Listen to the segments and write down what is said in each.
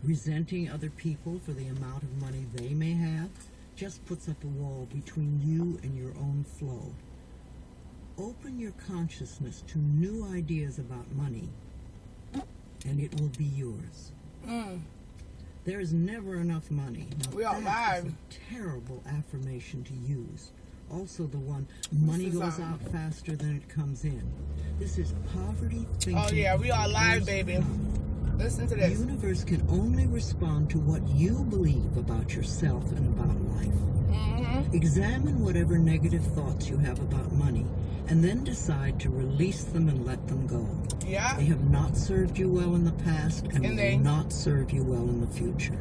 Resenting other people for the amount of money they may have just puts up a wall between you and your own flow. Open your consciousness to new ideas about money, and it will be yours. There is never enough money. Now, we are that live. is a terrible affirmation to use. Also the one, money goes out faster than it comes in. This is poverty thinking. Oh yeah, we are live, baby. Listen to this. The universe can only respond to what you believe about yourself and about life. Examine whatever negative thoughts you have about money, and then decide to release them and let them go. Yeah. They have not served you well in the past and will not serve you well in the future.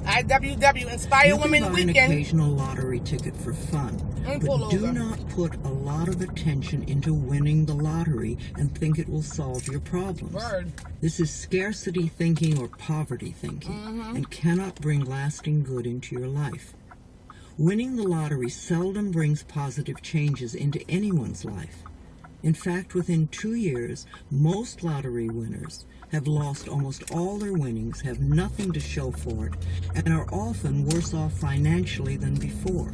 IWW Inspire Women You can buy Weekend. an occasional lottery ticket for fun, but do not put a lot of attention into winning the lottery and think it will solve your problems. This is scarcity thinking or poverty thinking and cannot bring lasting good into your life. Winning the lottery seldom brings positive changes into anyone's life. In fact, within 2 years, most lottery winners have lost almost all their winnings, have nothing to show for it, and are often worse off financially than before.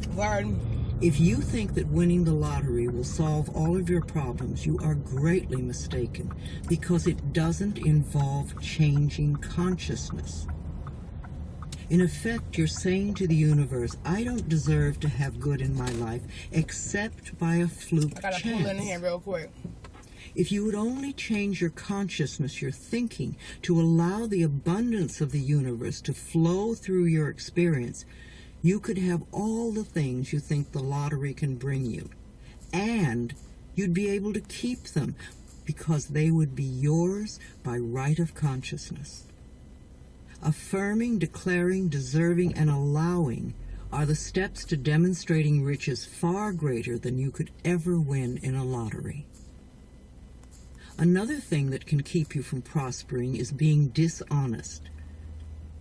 If you think that winning the lottery will solve all of your problems, you are greatly mistaken, because it doesn't involve changing consciousness. In effect, you're saying to the universe, I don't deserve to have good in my life except by a fluke chance. I gotta pull in here real quick. If you would only change your consciousness, your thinking, to allow the abundance of the universe to flow through your experience, you could have all the things you think the lottery can bring you. And you'd be able to keep them because they would be yours by right of consciousness. Affirming, declaring, deserving, and allowing are the steps to demonstrating riches far greater than you could ever win in a lottery. Another thing that can keep you from prospering is being dishonest.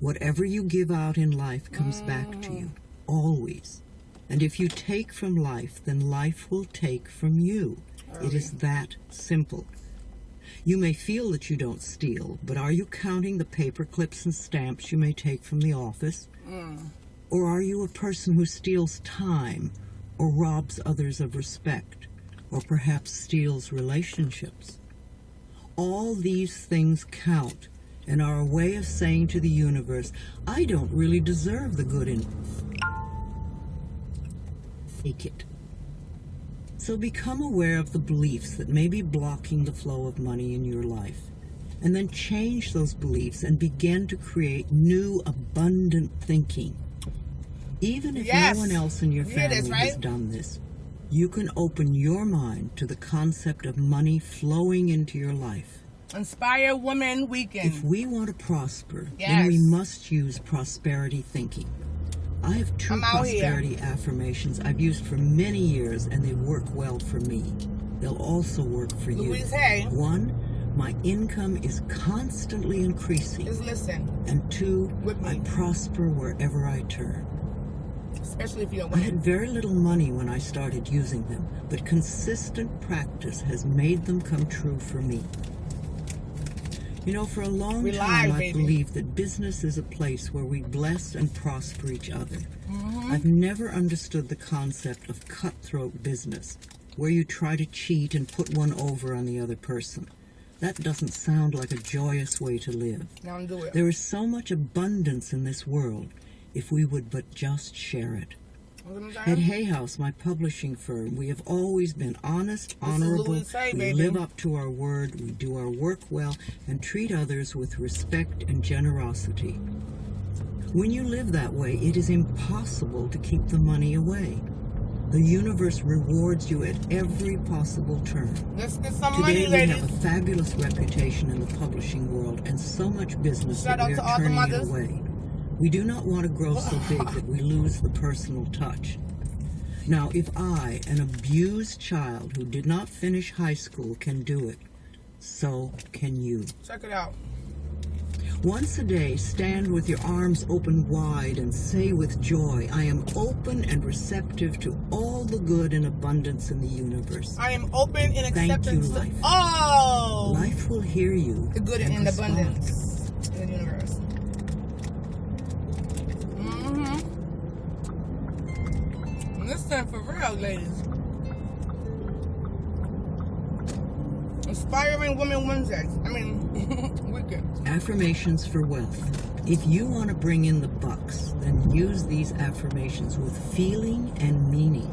Whatever you give out in life comes back to you, always. And if you take from life, then life will take from you. It is that simple. You may feel that you don't steal, but are you counting the paper clips and stamps you may take from the office? Or are you a person who steals time, or robs others of respect, or perhaps steals relationships? All these things count and are a way of saying to the universe, I don't really deserve the good in take it. So become aware of the beliefs that may be blocking the flow of money in your life, and then change those beliefs and begin to create new, abundant thinking. Even if no one else in your family has done this, you can open your mind to the concept of money flowing into your life. Inspire Women Weekend. If we want to prosper, then we must use prosperity thinking. I have 2 prosperity affirmations I've used for many years, and they work well for me. They'll also work for you. 1, my income is constantly increasing. Just listen. And 2, I prosper wherever I turn. Especially if you're a I woman. had very little money when I started using them, but consistent practice has made them come true for me. You know, for a long time, I believed that business is a place where we bless and prosper each other. I've never understood the concept of cutthroat business, where you try to cheat and put one over on the other person. That doesn't sound like a joyous way to live. Now do it. There is so much abundance in this world, if we would but just share it. At Hay House, my publishing firm, we have always been honest, honorable, we live up to our word, we do our work well, and treat others with respect and generosity. When you live that way, it is impossible to keep the money away. The universe rewards you at every possible turn. Let's get some Today money, ladies. we have a fabulous reputation in the publishing world and so much business that we are turning it away. We do not want to grow so big that we lose the personal touch. Now, if I, an abused child who did not finish high school, can do it, so can you. Check it out. Once a day, stand with your arms open wide and say with joy, I am open and receptive to all the good and abundance in the universe. I am open and acceptance to life. all. Life will hear you. The good and abundance in the universe. Listen, for real, ladies. Inspiring Women Wednesdays. Weekends. Affirmations for wealth. If you want to bring in the bucks, then use these affirmations with feeling and meaning.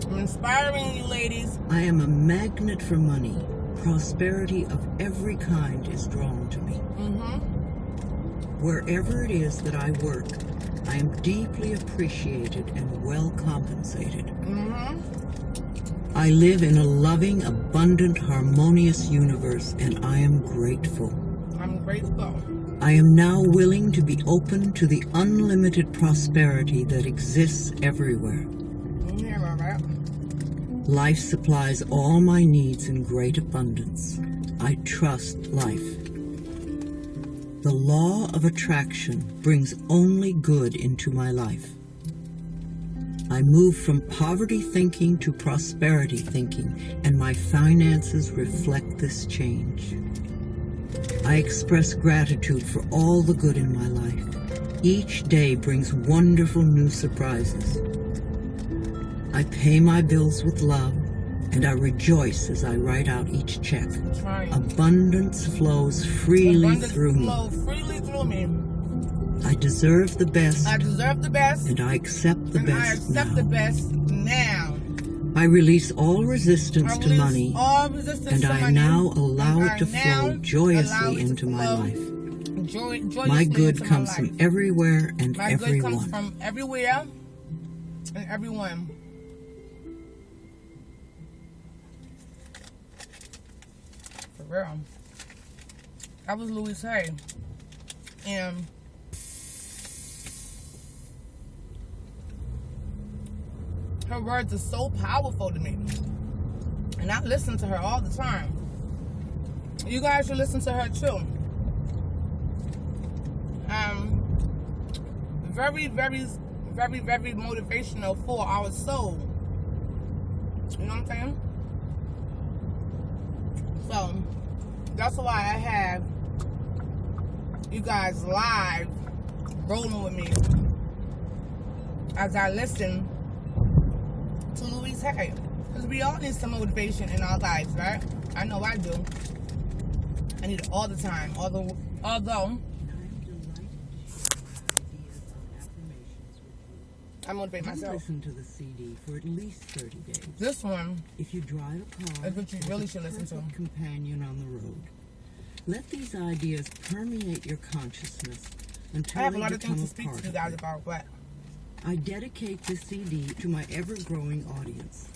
I'm inspiring you, ladies. I am a magnet for money. Prosperity of every kind is drawn to me. Wherever it is that I work, I am deeply appreciated and well compensated. I live in a loving, abundant, harmonious universe, and I am grateful. I'm grateful. I am now willing to be open to the unlimited prosperity that exists everywhere. Life supplies all my needs in great abundance. I trust life. The law of attraction brings only good into my life. I move from poverty thinking to prosperity thinking, and my finances reflect this change. I express gratitude for all the good in my life. Each day brings wonderful new surprises. I pay my bills with love, and I rejoice as I write out each check. Abundance flows freely through me. I deserve the best. I deserve the best. And I accept the best now. the best now. I release all resistance to money, and I now allow it to flow joyously into my life. My good comes from everywhere and everyone. My good comes from everywhere and everyone. For real. That was Louise Hay. And her words are so powerful to me. And I listen to her all the time. You guys should listen to her too. Very, very, very, very motivational for our soul. You know what I'm saying? So, that's why I have you guys live rolling with me as I listen to Louise Hay. Because we all need some motivation in our lives, right? I know I do. I need it all the time. Although I motivate myself. Listen to the CD for at least 30 days. This one, if you drive a car, is what you really should listen to. Companion on the road. Let these ideas permeate your consciousness until I have a they lot of become things to a speak part to you of guys it. about, but I dedicate this CD to my ever-growing audience.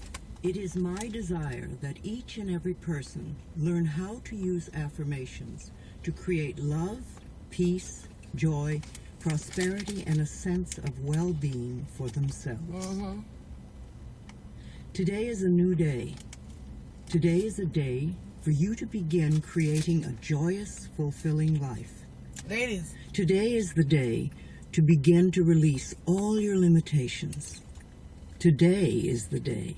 It is my desire that each and every person learn how to use affirmations to create love, peace, joy, prosperity, and a sense of well-being for themselves. Today is a new day. Today is a day for you to begin creating a joyous, fulfilling life. ladies, Today is the day to begin to release all your limitations. Today is the day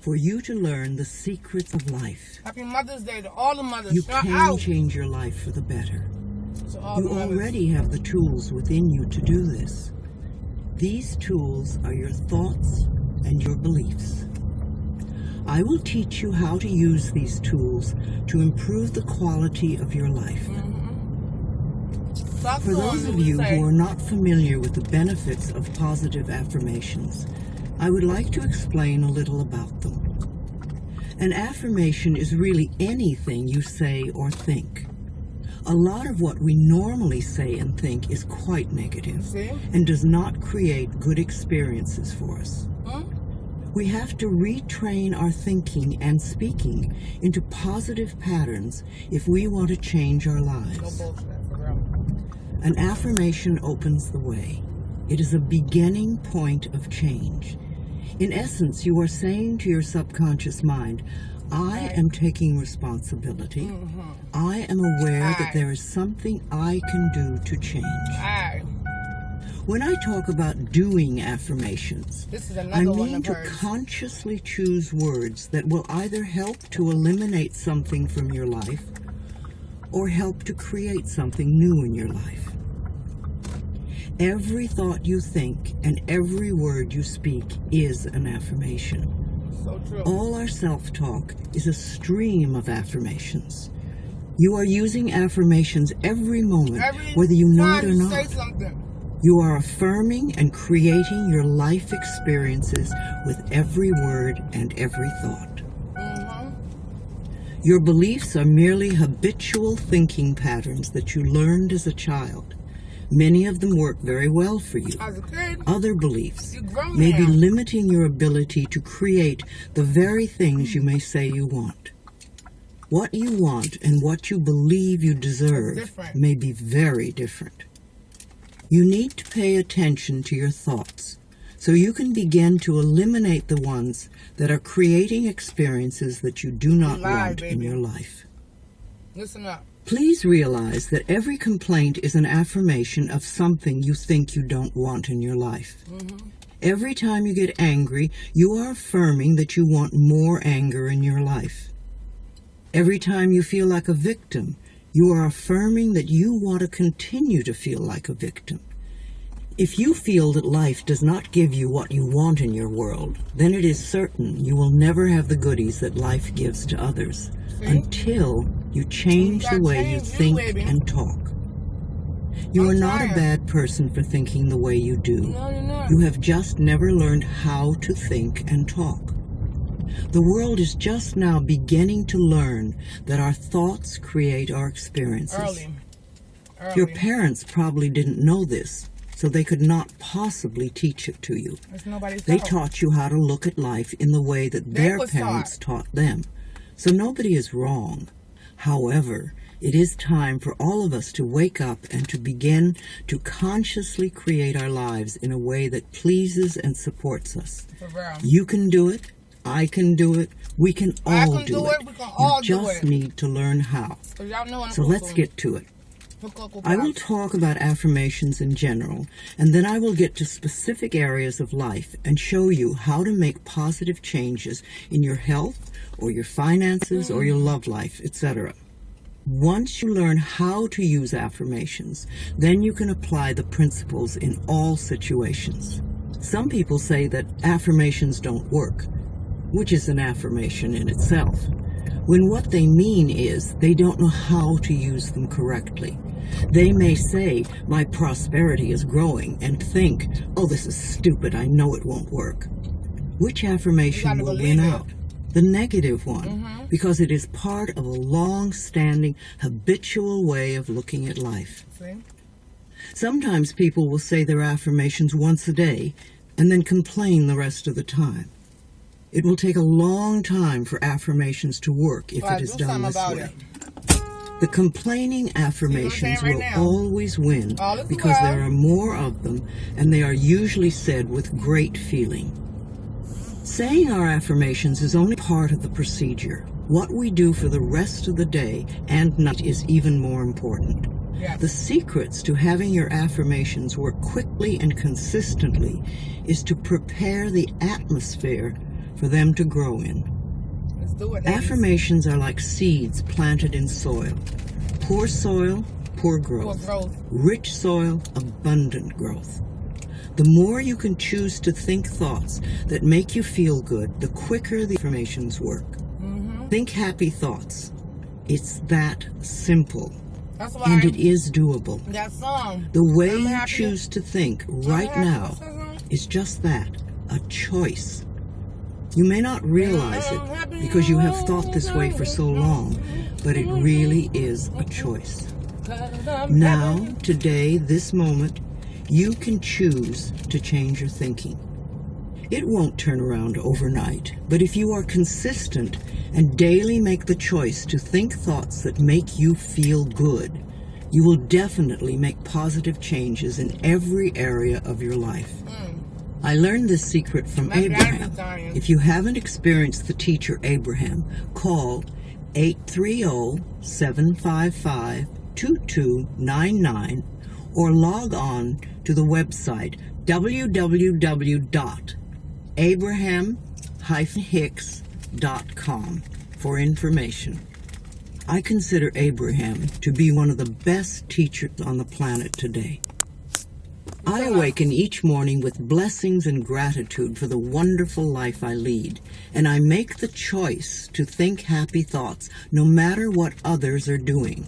for you to learn the secrets of life. happy Mother's Day to all the mothers. You Shout can out change your life for the better. to all You the mothers. already have the tools within you to do this. These tools are your thoughts and your beliefs. I will teach you how to use these tools to improve the quality of your life. Talk For to those them, of you Louise Hay. who are not familiar with the benefits of positive affirmations, I would like to explain a little about them. An affirmation is really anything you say or think. A lot of what we normally say and think is quite negative See? and does not create good experiences for us. We have to retrain our thinking and speaking into positive patterns if we want to change our No lives. bullshit, for real. An affirmation opens the way. It is a beginning point of change. In essence, you are saying to your subconscious mind, I am taking responsibility. I am aware that there is something I can do to change. Aye. When I talk about doing affirmations, This is I another one mean of to hers. consciously choose words that will either help to eliminate something from your life or help to create something new in your life. Every thought you think and every word you speak is an affirmation. So true. All our self-talk is a stream of affirmations. You are using affirmations every moment, whether you know it or not. Say something. You are affirming and creating your life experiences with every word and every thought. Your beliefs are merely habitual thinking patterns that you learned as a child. Many of them work very well for you. As a kid, other beliefs may be limiting your ability to create the very things you may say you want. What you want and what you believe you deserve may be very different. You need to pay attention to your thoughts so you can begin to eliminate the ones that are creating experiences that you do not want in your life. Listen up. Please realize that every complaint is an affirmation of something you think you don't want in your life. Every time you get angry, you are affirming that you want more anger in your life. Every time you feel like a victim, you are affirming that you want to continue to feel like a victim. If you feel that life does not give you what you want in your world, then it is certain you will never have the goodies that life gives to others until you change the way you think and talk. You are not a bad person for thinking the way you do. No, you're not. You have just never learned how to think and talk. The world is just now beginning to learn that our thoughts create our experiences. Early. Your parents probably didn't know this, so they could not possibly teach it to you. They taught you how to look at life in the way that their parents taught them. So nobody is wrong. However, it is time for all of us to wake up and to begin to consciously create our lives in a way that pleases and supports us. You can do it. I can do it. We can all do it. You just need to learn how. So let's get to it. I will talk about affirmations in general, and then I will get to specific areas of life and show you how to make positive changes in your health or your finances or your love life, etc. Once you learn how to use affirmations, then you can apply the principles in all situations. Some people say that affirmations don't work, which is an affirmation in itself, when what they mean is they don't know how to use them correctly. They may say, my prosperity is growing, and think, oh, this is stupid, I know it won't work. Which affirmation will win out? The negative one, because it is part of a long-standing, habitual way of looking at life. Sometimes people will say their affirmations once a day, and then complain the rest of the time. It will take a long time for affirmations to work if it is done this way. The complaining affirmations will always win because there are more of them, and they are usually said with great feeling. Saying our affirmations is only part of the procedure. What we do for the rest of the day and night is even more important. The secrets to having your affirmations work quickly and consistently is to prepare the atmosphere for them to grow in. Affirmations are like seeds planted in soil. Poor soil, poor growth. Rich soil, abundant growth. The more you can choose to think thoughts that make you feel good, the quicker the affirmations work. Think happy thoughts. It's that simple. And it is doable. The way you choose to think right now is just that, a choice. You may not realize it because you have thought this way for so long, but it really is a choice. Now, today, this moment, you can choose to change your thinking. It won't turn around overnight, but if you are consistent and daily make the choice to think thoughts that make you feel good, you will definitely make positive changes in every area of your life. I learned this secret from Abraham. If you haven't experienced the teacher Abraham, call 830-755-2299 or log on to the website www.abraham-hicks.com for information. I consider Abraham to be one of the best teachers on the planet today. I awaken each morning with blessings and gratitude for the wonderful life I lead, and I make the choice to think happy thoughts no matter what others are doing.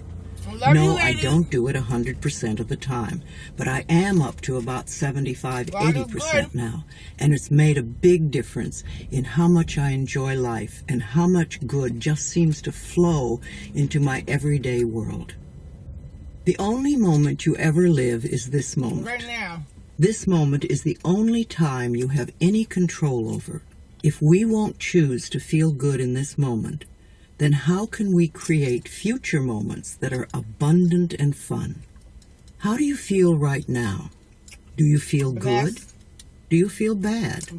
No, I don't do it 100% of the time, but I am up to about 75-80% now, and it's made a big difference in how much I enjoy life and how much good just seems to flow into my everyday world. The only moment you ever live is this moment. Right now. This moment is the only time you have any control over. If we won't choose to feel good in this moment, then how can we create future moments that are abundant and fun? How do you feel right now? Do you feel good? Do you feel bad?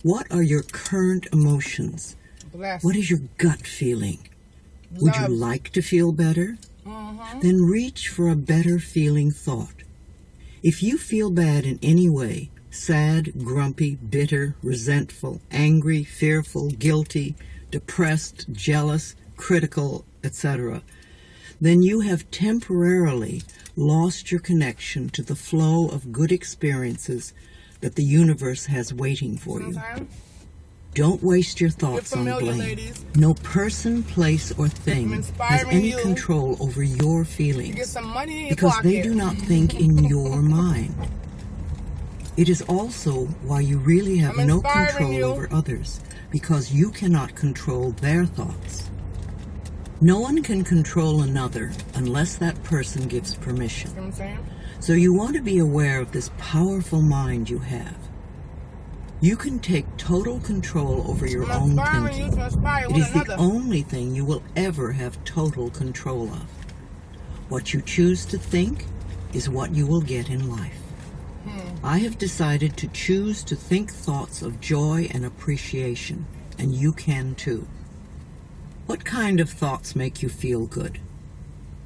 What are your current emotions? What is your gut feeling? Would you like to feel better? Then reach for a better feeling thought. If you feel bad in any way, sad, grumpy, bitter, resentful, angry, fearful, guilty, depressed, jealous, critical, etc., then you have temporarily lost your connection to the flow of good experiences that the universe has waiting for you. Don't waste your thoughts on blame. Ladies. No person, place, or thing has any control over your feelings because they do not think in your mind. It is also why you really have no control over others, because you cannot control their thoughts. No one can control another unless that person gives permission. So you want to be aware of this powerful mind you have. You can take total control over your own thinking. It is the only thing you will ever have total control of. What you choose to think is what you will get in life. I have decided to choose to think thoughts of joy and appreciation, and you can too. What kind of thoughts make you feel good?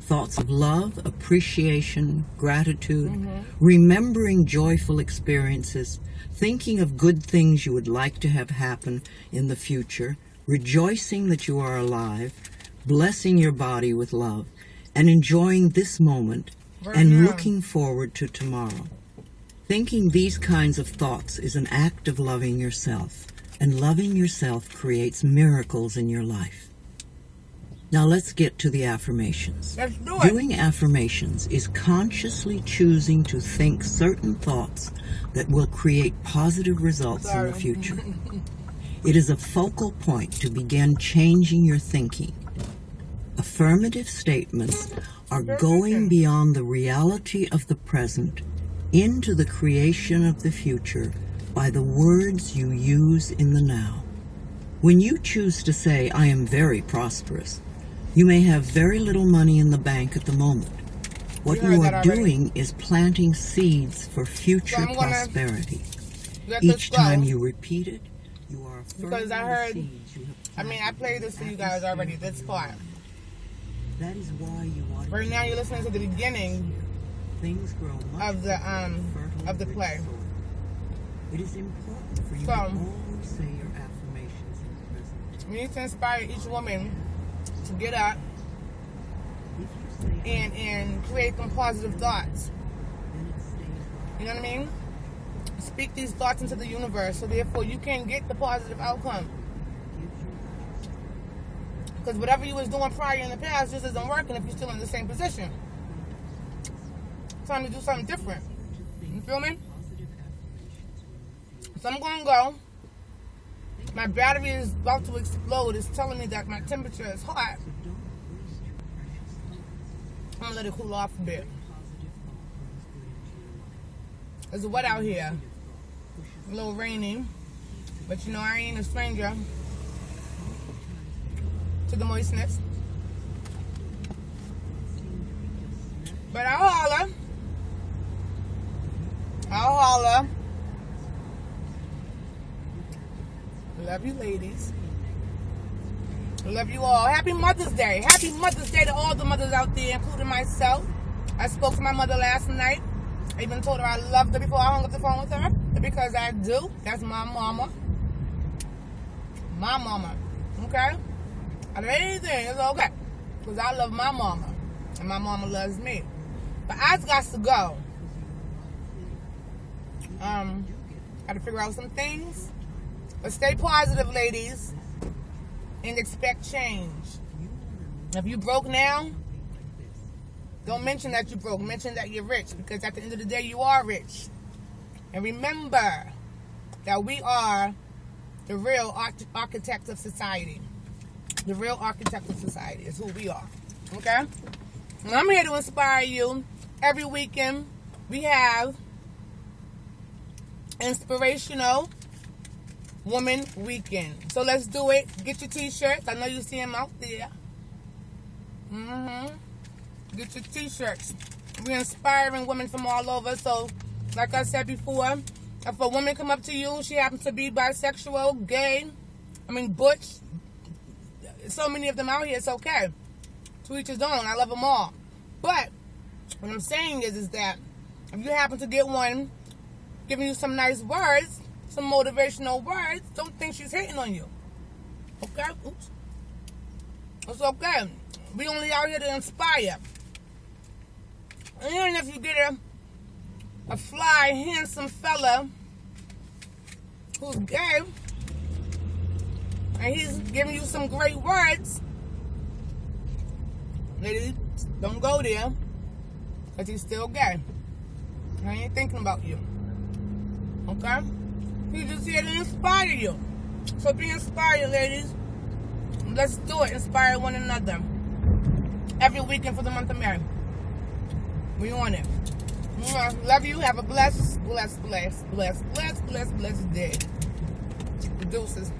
Thoughts of love, appreciation, gratitude, remembering joyful experiences, thinking of good things you would like to have happen in the future, rejoicing that you are alive, blessing your body with love, and enjoying this moment and looking forward to tomorrow. Thinking these kinds of thoughts is an act of loving yourself, and loving yourself creates miracles in your life. Now let's get to the affirmations. Let's do it. Doing affirmations is consciously choosing to think certain thoughts that will create positive results in the future. It is a focal point to begin changing your thinking. Affirmative statements are going beyond the reality of the present into the creation of the future by the words you use in the now. When you choose to say, "I am very prosperous," you may have very little money in the bank at the moment. What you are doing is planting seeds for future prosperity. Each time you repeat it, you are affirming the seeds you have planted. I played this to you guys already, this part. That is why you want right now you're listening to the beginning of the play. It is important for you to always say your affirmations in the present. We need to inspire each woman to get up and create some positive thoughts. You know what I mean? Speak these thoughts into the universe, so therefore you can get the positive outcome. Because whatever you was doing prior in the past just isn't working if you're still in the same position. Time to do something different. You feel me? So I'm going to go. My battery is about to explode. It's telling me that my temperature is hot. I'm going to let it cool off a bit. It's wet out here. A little rainy. But you know, I ain't a stranger to the moistness. But I'll holler. Love you, ladies. Love you all. Happy Mother's Day. Happy Mother's Day to all the mothers out there, including myself. I spoke to my mother last night. I even told her I loved her before I hung up the phone with her. Because I do. That's my mama. My mama. Okay? Out of anything, it's okay. Because I love my mama. And my mama loves me. But I got to go. Got to figure out some things. But stay positive, ladies, and expect change. If you broke now, don't mention that you broke. Mention that you're rich, because at the end of the day, you are rich. And remember that we are the real architect of society. The real architect of society is who we are. Okay? And I'm here to inspire you. Every weekend, we have Inspirational Woman Weekend. So let's do it. Get your t-shirts. I know you see them out there. Get your t-shirts. We're inspiring women from all over. So, like I said before, if a woman come up to you, she happens to be bisexual, gay, butch, so many of them out here, it's okay. To each his own. I love them all. But what I'm saying is that if you happen to get one giving you some nice words, some motivational words, don't think she's hating on you. Okay? Oops. It's okay. We only out here to inspire. And if you get a fly, handsome fella who's gay, and he's giving you some great words, ladies, don't go there, because he's still gay. I ain't thinking about you. Okay? He's just here to inspire you. So be inspired, ladies. Let's do it. Inspire one another. Every weekend for the month of May. We on it. Love you. Have a blessed day. Deuces.